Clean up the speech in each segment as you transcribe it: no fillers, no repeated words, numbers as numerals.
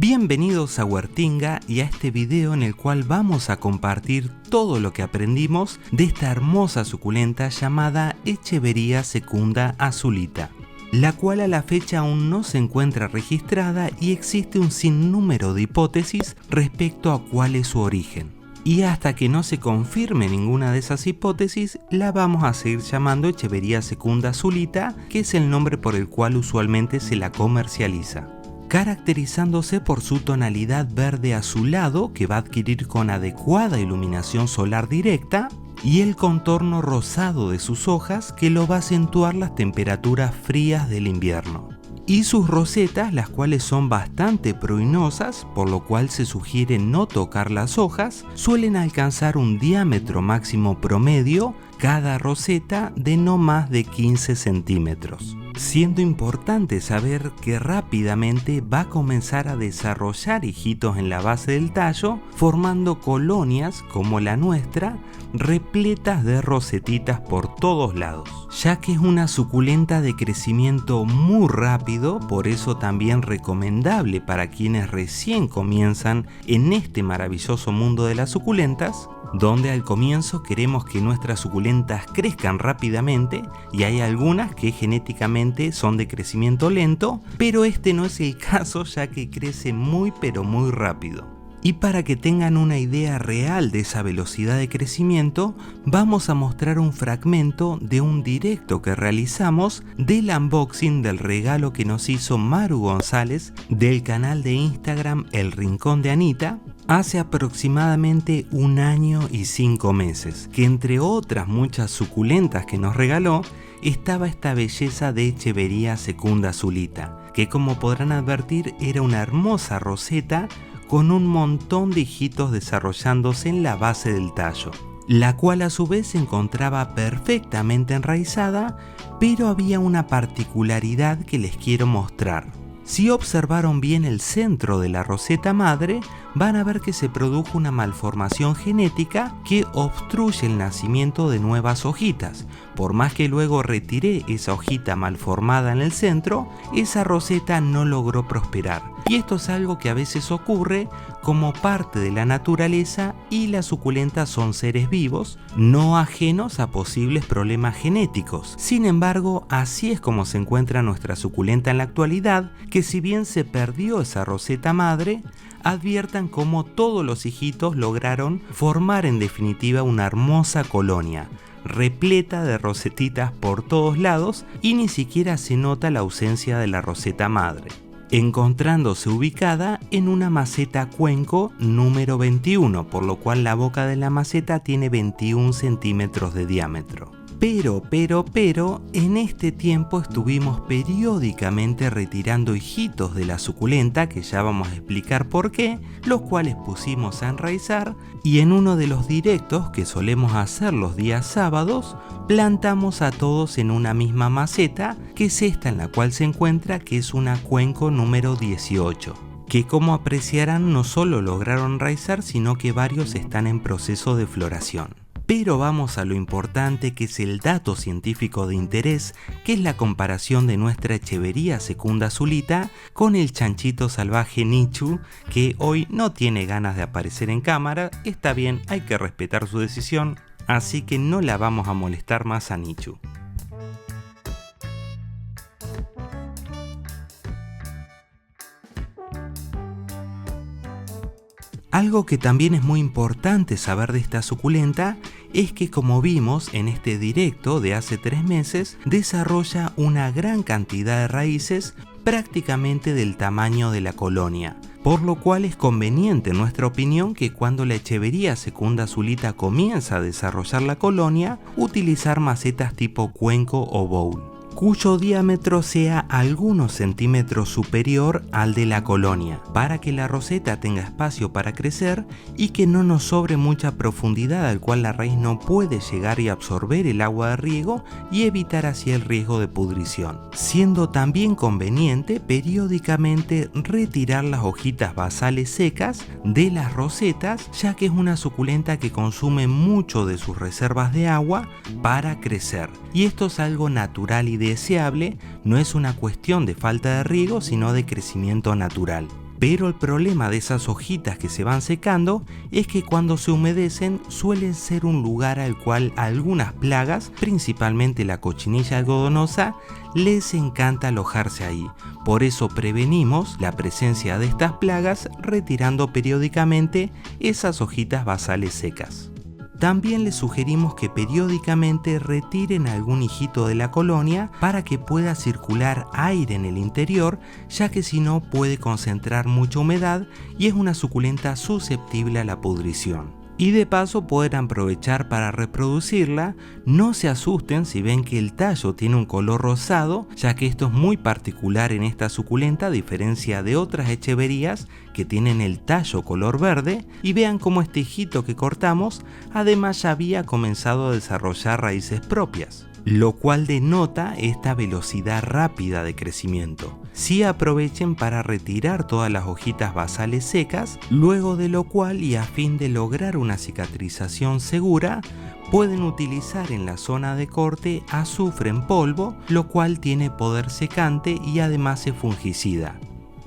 Bienvenidos a Huertinga y a este video en el cual vamos a compartir todo lo que aprendimos de esta hermosa suculenta llamada Echeveria secunda azulita, la cual a la fecha aún no se encuentra registrada y existe un sinnúmero de hipótesis respecto a cuál es su origen. Y hasta que no se confirme ninguna de esas hipótesis, la vamos a seguir llamando Echeveria secunda azulita, que es el nombre por el cual usualmente se la comercializa, caracterizándose por su tonalidad verde azulado que va a adquirir con adecuada iluminación solar directa y el contorno rosado de sus hojas que lo va a acentuar las temperaturas frías del invierno. Y sus rosetas, las cuales son bastante pruinosas, por lo cual se sugiere no tocar las hojas, suelen alcanzar un diámetro máximo promedio cada roseta de no más de 15 centímetros. Siendo importante saber que rápidamente va a comenzar a desarrollar hijitos en la base del tallo, formando colonias como la nuestra, repletas de rosetitas por todos lados, ya que es una suculenta de crecimiento muy rápido, por eso también recomendable para quienes recién comienzan en este maravilloso mundo de las suculentas, donde al comienzo queremos que nuestras suculentas crezcan rápidamente y hay algunas que genéticamente son de crecimiento lento, pero este no es el caso ya que crece muy pero muy rápido. Y para que tengan una idea real de esa velocidad de crecimiento, vamos a mostrar un fragmento de un directo que realizamos del unboxing del regalo que nos hizo Maru González del canal de Instagram El Rincón de Anita, hace aproximadamente 1 año y 5 meses, que entre otras muchas suculentas que nos regaló, estaba esta belleza de Echeveria secunda azulita, que como podrán advertir era una hermosa roseta con un montón de hijitos desarrollándose en la base del tallo, la cual a su vez se encontraba perfectamente enraizada, pero había una particularidad que les quiero mostrar. Si observaron bien el centro de la roseta madre, van a ver que se produjo una malformación genética que obstruye el nacimiento de nuevas hojitas. Por más que luego retiré esa hojita malformada en el centro, esa roseta no logró prosperar. Y esto es algo que a veces ocurre como parte de la naturaleza y las suculentas son seres vivos, no ajenos a posibles problemas genéticos. Sin embargo, así es como se encuentra nuestra suculenta en la actualidad, que si bien se perdió esa roseta madre, adviertan cómo todos los hijitos lograron formar en definitiva una hermosa colonia, repleta de rosetitas por todos lados y ni siquiera se nota la ausencia de la roseta madre, encontrándose ubicada en una maceta cuenco número 21, por lo cual la boca de la maceta tiene 21 centímetros de diámetro. Pero, en este tiempo estuvimos periódicamente retirando hijitos de la suculenta, que ya vamos a explicar por qué, los cuales pusimos a enraizar, y en uno de los directos que solemos hacer los días sábados, plantamos a todos en una misma maceta, que es esta en la cual se encuentra, que es una cuenco número 18. Que como apreciarán no solo lograron enraizar, sino que varios están en proceso de floración. Pero vamos a lo importante, que es el dato científico de interés, que es la comparación de nuestra Echeveria secunda azulita con el chanchito salvaje Nichu, que hoy no tiene ganas de aparecer en cámara. Está bien, hay que respetar su decisión, así que no la vamos a molestar más a Nichu. Algo que también es muy importante saber de esta suculenta es que, como vimos en este directo de hace 3 meses, desarrolla una gran cantidad de raíces prácticamente del tamaño de la colonia, por lo cual es conveniente en nuestra opinión que cuando la Echeveria secunda azulita comienza a desarrollar la colonia, utilizar macetas tipo cuenco o bowl, cuyo diámetro sea algunos centímetros superior al de la colonia, para que la roseta tenga espacio para crecer y que no nos sobre mucha profundidad al cual la raíz no puede llegar y absorber el agua de riego y evitar así el riesgo de pudrición, siendo también conveniente periódicamente retirar las hojitas basales secas de las rosetas, ya que es una suculenta que consume mucho de sus reservas de agua para crecer, y esto es algo natural y deseable, no es una cuestión de falta de riego, sino de crecimiento natural. Pero el problema de esas hojitas que se van secando es que cuando se humedecen suelen ser un lugar al cual algunas plagas, principalmente la cochinilla algodonosa, les encanta alojarse ahí. Por eso prevenimos la presencia de estas plagas retirando periódicamente esas hojitas basales secas. También les sugerimos que periódicamente retiren algún hijito de la colonia para que pueda circular aire en el interior, ya que si no puede concentrar mucha humedad y es una suculenta susceptible a la pudrición. Y de paso pueden aprovechar para reproducirla. No se asusten si ven que el tallo tiene un color rosado, ya que esto es muy particular en esta suculenta a diferencia de otras echeverías que tienen el tallo color verde, y vean cómo este hijito que cortamos además ya había comenzado a desarrollar raíces propias, lo cual denota esta velocidad rápida de crecimiento. Sí aprovechen para retirar todas las hojitas basales secas, luego de lo cual y a fin de lograr una cicatrización segura, pueden utilizar en la zona de corte azufre en polvo, lo cual tiene poder secante y además es fungicida.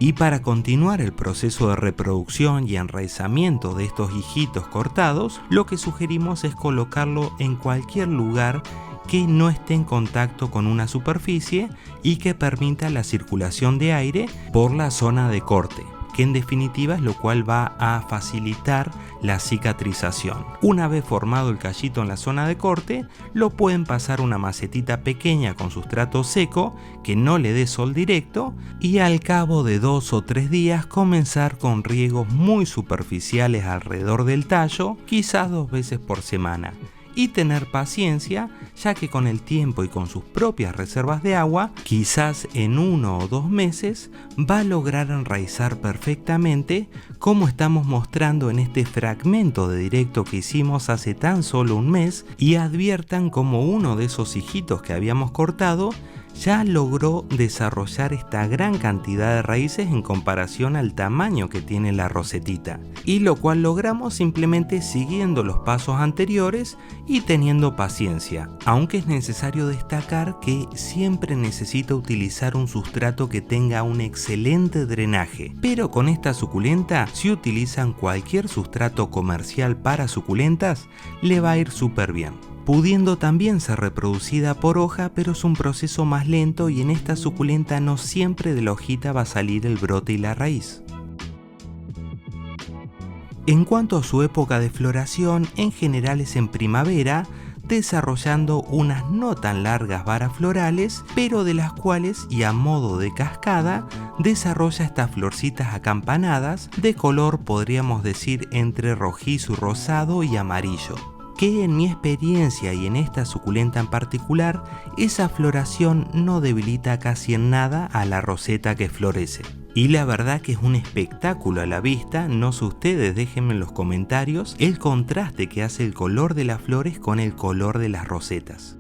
Y para continuar el proceso de reproducción y enraizamiento de estos hijitos cortados, lo que sugerimos es colocarlo en cualquier lugar que no esté en contacto con una superficie y que permita la circulación de aire por la zona de corte, que en definitiva es lo cual va a facilitar la cicatrización. Una vez formado el callito en la zona de corte, lo pueden pasar a una macetita pequeña con sustrato seco que no le dé sol directo, y al cabo de 2 o 3 días comenzar con riegos muy superficiales alrededor del tallo, quizás 2 veces por semana. Y tener paciencia, ya que con el tiempo y con sus propias reservas de agua, quizás en 1 o 2 meses va a lograr enraizar perfectamente, como estamos mostrando en este fragmento de directo que hicimos hace tan solo un mes, y adviertan como uno de esos hijitos que habíamos cortado ya logró desarrollar esta gran cantidad de raíces en comparación al tamaño que tiene la rosetita, y lo cual logramos simplemente siguiendo los pasos anteriores y teniendo paciencia, aunque es necesario destacar que siempre necesita utilizar un sustrato que tenga un excelente drenaje, pero con esta suculenta, si utilizan cualquier sustrato comercial para suculentas, le va a ir súper bien, pudiendo también ser reproducida por hoja, pero es un proceso más lento y en esta suculenta no siempre de la hojita va a salir el brote y la raíz. En cuanto a su época de floración, en general es en primavera, desarrollando unas no tan largas varas florales, pero de las cuales y a modo de cascada desarrolla estas florcitas acampanadas de color, podríamos decir, entre rojizo, rosado y amarillo, que en mi experiencia y en esta suculenta en particular, esa floración no debilita casi en nada a la roseta que florece. Y la verdad que es un espectáculo a la vista. No sé ustedes, déjenme en los comentarios el contraste que hace el color de las flores con el color de las rosetas.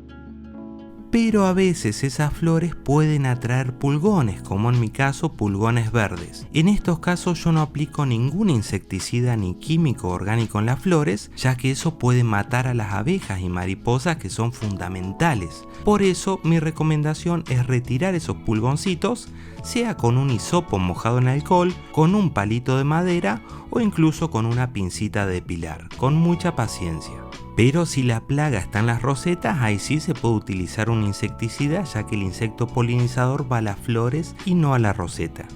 Pero a veces esas flores pueden atraer pulgones, como en mi caso pulgones verdes. En estos casos yo no aplico ningún insecticida ni químico orgánico en las flores, ya que eso puede matar a las abejas y mariposas, que son fundamentales. Por eso mi recomendación es retirar esos pulgoncitos, sea con un hisopo mojado en alcohol, con un palito de madera o incluso con una pincita de depilar, con mucha paciencia. Pero si la plaga está en las rosetas, ahí sí se puede utilizar un insecticida, ya que el insecto polinizador va a las flores y no a la roseta.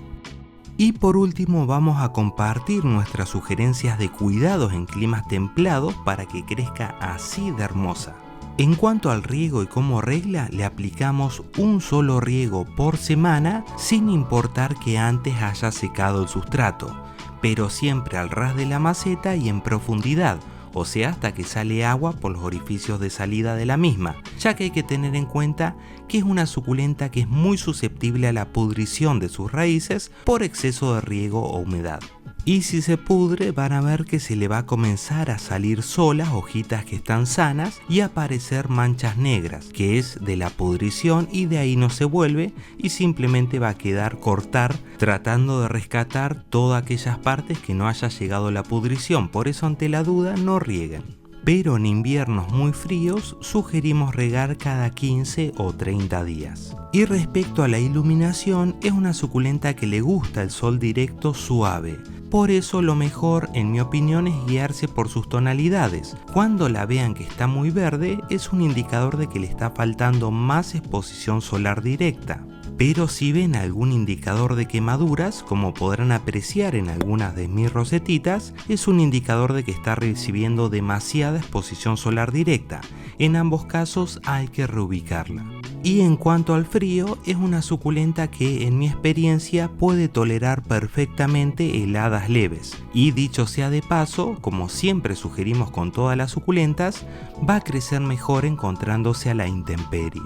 Y por último vamos a compartir nuestras sugerencias de cuidados en climas templados para que crezca así de hermosa. En cuanto al riego y como regla, le aplicamos un solo riego por semana, sin importar que antes haya secado el sustrato, pero siempre al ras de la maceta y en profundidad, o sea hasta que sale agua por los orificios de salida de la misma, ya que hay que tener en cuenta que es una suculenta que es muy susceptible a la pudrición de sus raíces por exceso de riego o humedad. Y si se pudre, van a ver que se le va a comenzar a salir solas hojitas que están sanas y a aparecer manchas negras, que es de la pudrición, y de ahí no se vuelve y simplemente va a quedar cortar tratando de rescatar todas aquellas partes que no haya llegado la pudrición. Por eso ante la duda no rieguen. pero en inviernos muy fríos sugerimos regar cada 15 o 30 días. Y respecto a la iluminación, es una suculenta que le gusta el sol directo suave. Por eso lo mejor, en mi opinión, es guiarse por sus tonalidades. Cuando la vean que está muy verde, es un indicador de que le está faltando más exposición solar directa. Pero si ven algún indicador de quemaduras, como podrán apreciar en algunas de mis rosetitas, es un indicador de que está recibiendo demasiada exposición solar directa. En ambos casos hay que reubicarla. Y en cuanto al frío, es una suculenta que en mi experiencia puede tolerar perfectamente heladas leves. Y dicho sea de paso, como siempre sugerimos con todas las suculentas, va a crecer mejor encontrándose a la intemperie.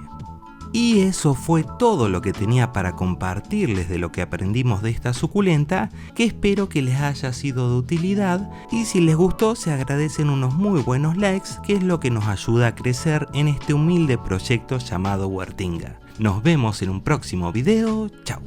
Y eso fue todo lo que tenía para compartirles de lo que aprendimos de esta suculenta, que espero que les haya sido de utilidad, y si les gustó se agradecen unos muy buenos likes, que es lo que nos ayuda a crecer en este humilde proyecto llamado Huertinga. Nos vemos en un próximo video, chao.